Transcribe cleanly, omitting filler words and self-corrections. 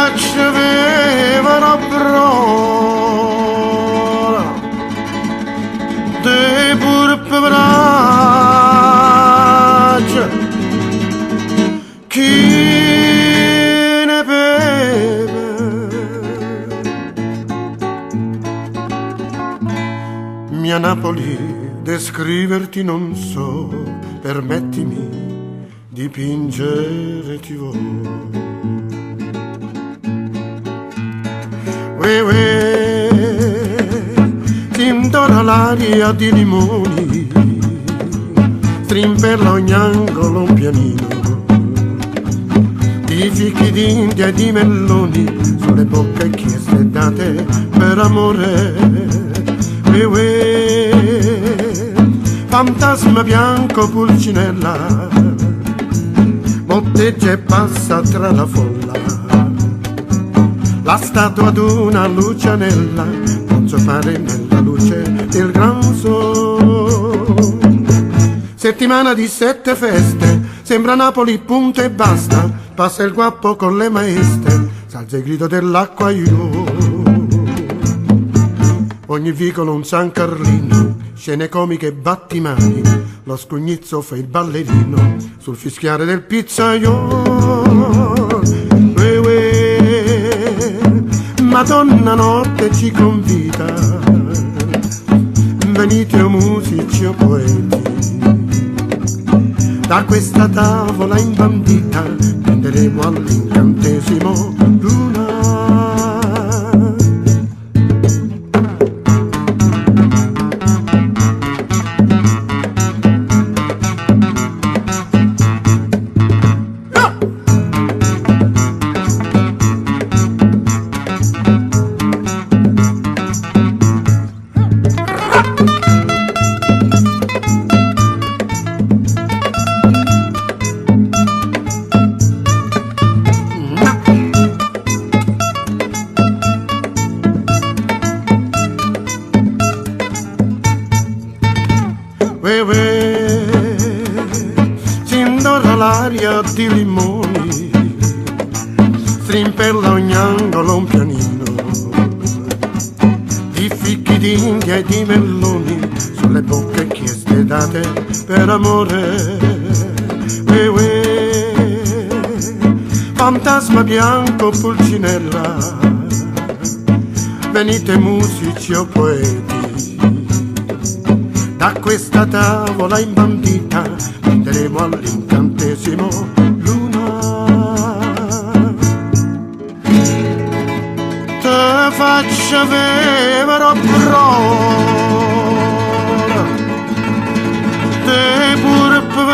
faccia vivere brora de purpe braccia chi ne beve mia Napoli descriverti non so permettimi dipingere ti voglio ti indora l'aria di limoni, strimpella ogni angolo un pianino, di fichi d'India e di melloni, sulle bocche chieste date per amore. Fantasma bianco pulcinella, botteggia e passa tra la folla. La statua d'una lucianella non so fare nella luce del gran sole. Settimana di 7 feste, sembra Napoli punto e basta. Passa il guappo con le maestre, salza il grido dell'acqua io. Ogni vicolo un San Carlino, scene comiche e battimani. Lo scugnizzo fa il ballerino sul fischiare del pizzaiolo. Madonna notte ci convita, venite o musici o poeti, da questa tavola imbandita prenderemo all'incantesimo luna. Si indora l'aria di limoni, strimpella ogni angolo un pianino, di fichi d'India e di melloni, sulle bocche chieste date per amore. Fantasma bianco pulcinella, venite musici o poeti, da questa tavola imbandita prenderemo all'incantesimo luna. Te faccia vivere brora, te purpe